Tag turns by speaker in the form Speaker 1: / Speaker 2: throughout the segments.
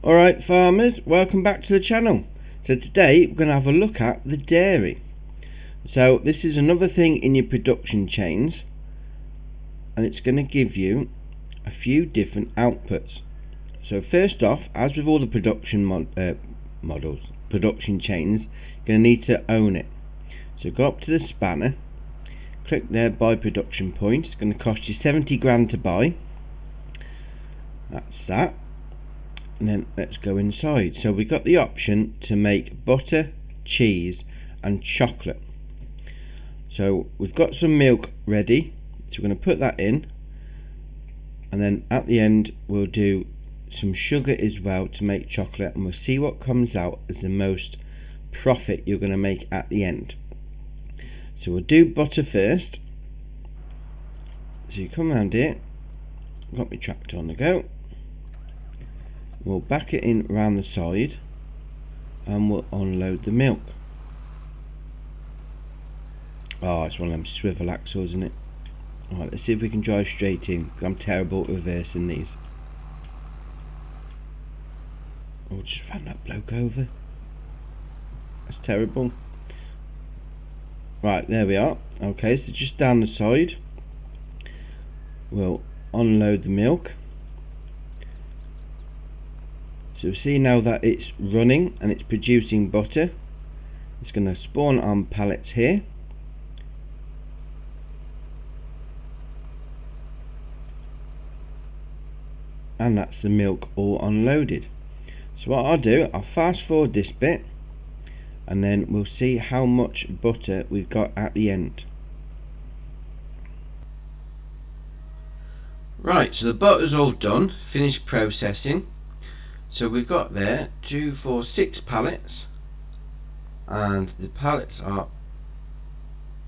Speaker 1: Alright farmers, welcome back to the channel. So today we're going to have a look at the dairy. So this is another thing in your production chains, and it's going to give you a few different outputs. So first off, as with all the production production chains, you're going to need to own it. So go up to the spanner, click there, buy production point. It's going to cost you 70 grand to buy. That's that. And then let's go inside. So we got the option to make butter, cheese and chocolate. So we've got some milk ready, so we're going to put that in, and then at the end we'll do some sugar as well to make chocolate, and we'll see what comes out as the most profit you're going to make at the end. So we'll do butter first. So you come around here, got my tractor on the go. We'll back it in around the side and we'll unload the milk. Oh, it's one of them swivel axles, isn't it? Alright, let's see if we can drive straight in. I'm terrible at reversing these. Oh, just ran that bloke over. That's terrible. Right, there we are. Okay, so just down the side we'll unload the milk. So see now that it's running and it's producing butter, it's going to spawn on pallets here. And that's the milk all unloaded. So what I'll do, I'll fast forward this bit and then we'll see how much butter we've got at the end. Right, so the butter's all done, finished processing. So we've got there 2, 4, 6 pallets, and the pallets are,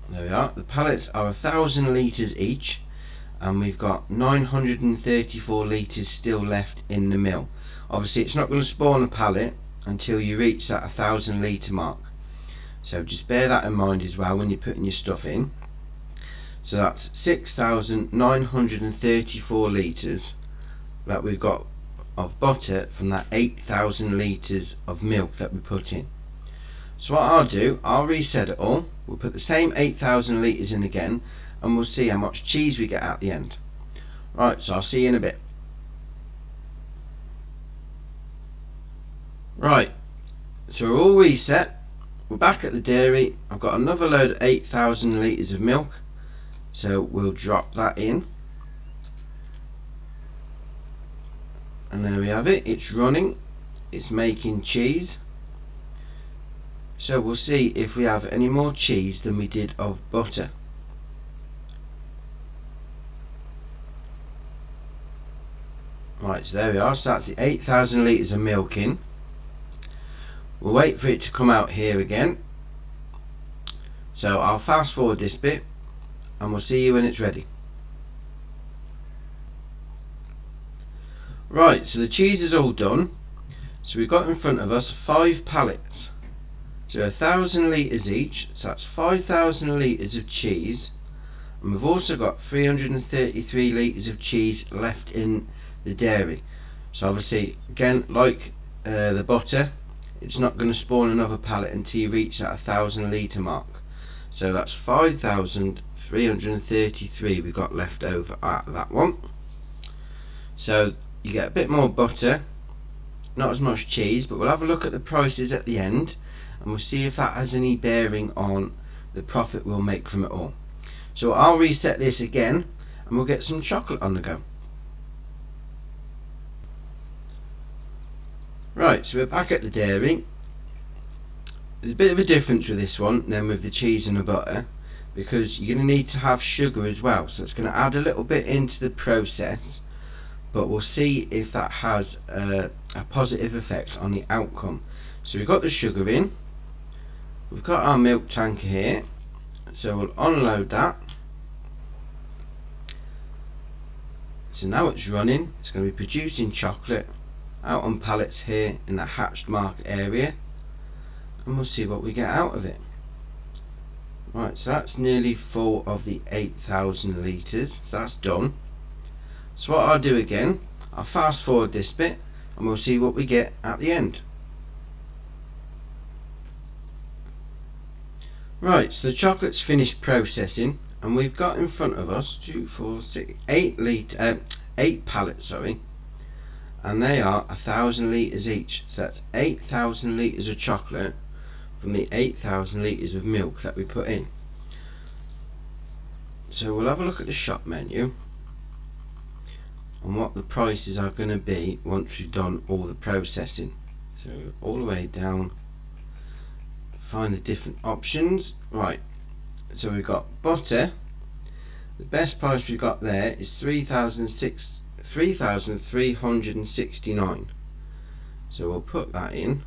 Speaker 1: there we are, the pallets are 1,000 litres each, and we've got 934 litres still left in the mill. Obviously it's not going to spawn a pallet until you reach that 1,000 litre mark, so just bear that in mind as well when you're putting your stuff in. So that's 6,934 litres that we've got of butter from that 8,000 litres of milk that we put in. So what I'll do, I'll reset it all, we'll put the same 8,000 litres in again, and we'll see how much cheese we get at the end. Right, so I'll see you in a bit. Right, so we're all reset, we're back at the dairy. I've got another load of 8,000 litres of milk, so we'll drop that in. And there we have it, it's running, it's making cheese. So we'll see if we have any more cheese than we did of butter. Right, so there we are, so that's the 8,000 litres of milk in. We'll wait for it to come out here again. So I'll fast forward this bit and we'll see you when it's ready. Right, so the cheese is all done. So we've got in front of us 5 pallets. So 1,000 litres each, so that's 5,000 litres of cheese. And we've also got 333 litres of cheese left in the dairy. So obviously, again, like the butter, it's not going to spawn another pallet until you reach that 1,000 litre mark. So that's 5,333 we got left over at that one. So you get a bit more butter, not as much cheese, but we'll have a look at the prices at the end and we'll see if that has any bearing on the profit we'll make from it all. So I'll reset this again and we'll get some chocolate on the go. Right, so we're back at the dairy. There's a bit of a difference with this one than with the cheese and the butter, because you're going to need to have sugar as well, so it's going to add a little bit into the process. But we'll see if that has a positive effect on the outcome. So we've got the sugar in, we've got our milk tanker here, so we'll unload that. So now it's running, it's going to be producing chocolate out on pallets here in the hatched mark area, and we'll see what we get out of it. Right, so that's nearly full of the 8,000 litres, so that's done. So what I'll do again, I'll fast forward this bit and we'll see what we get at the end. Right, so the chocolate's finished processing, and we've got in front of us 8 pallets, and they are 1,000 litres each. So that's 8,000 litres of chocolate from the 8,000 litres of milk that we put in. So we'll have a look at the shop menu and what the prices are going to be once we've done all the processing. So all the way down, find the different options. Right, so we've got butter. The best price we've got there is 3,369. So we'll put that in.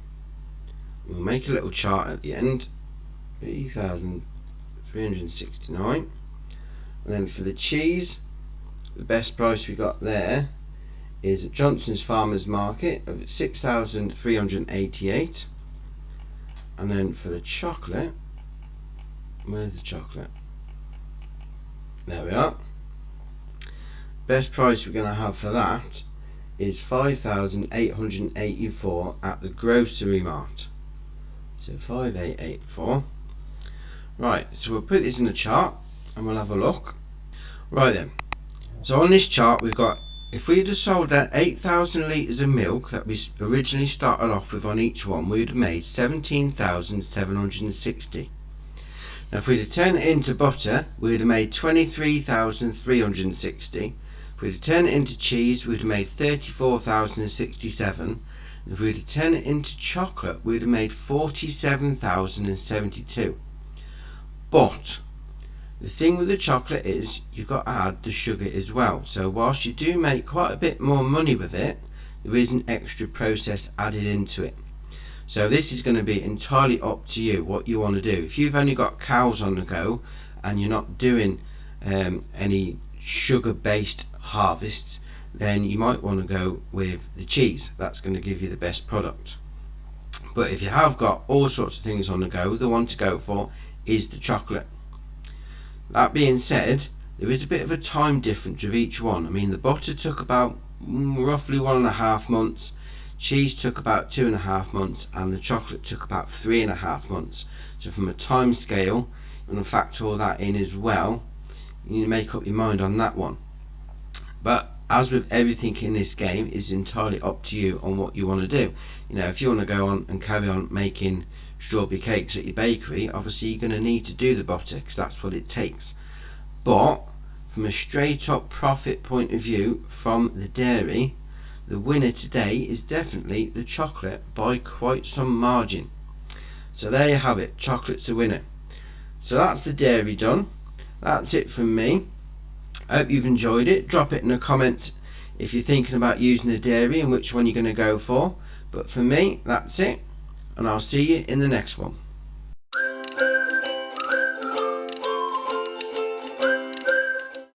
Speaker 1: We'll make a little chart at the end. 3,369. And then for the cheese, the best price we got there is at Johnson's Farmers Market of 6,388. And then for the chocolate, where's the chocolate? There we are. Best price we're going to have for that is 5,884 at the Grocery Mart. So 5,884. Right, so we'll put this in the chart and we'll have a look. Right then, so on this chart we've got, if we had sold that 8,000 litres of milk that we originally started off with on each one, we would have made 17,760. Now if we'd have turned it into butter, we would have made 23,360. If we'd have turned it into cheese, we would have made 34,067. If we'd have turned it into chocolate, we would have made 47,072. But the thing with the chocolate is you've got to add the sugar as well. So whilst you do make quite a bit more money with it, there is an extra process added into it. So this is going to be entirely up to you what you want to do. If you've only got cows on the go and you're not doing any sugar based harvests, then you might want to go with the cheese. That's going to give you the best product. But if you have got all sorts of things on the go, the one to go for is the chocolate. That being said, there is a bit of a time difference with each one. I mean, the butter took about roughly 1.5 months, cheese took about 2.5 months, and the chocolate took about 3.5 months. So from a time scale, you want to factor all that in as well. You need to make up your mind on that one. But as with everything in this game, it's entirely up to you on what you want to do. You know, if you want to go on and carry on making strawberry cakes at your bakery, obviously you're going to need to do the butter because that's what it takes. But from a straight up profit point of view from the dairy, the winner today is definitely the chocolate by quite some margin. So there you have it, chocolate's the winner. So that's the dairy done. That's it from me. I hope you've enjoyed it. Drop it in the comments if you're thinking about using the dairy and which one you're going to go for. But for me, that's it, and I'll see you in the next one.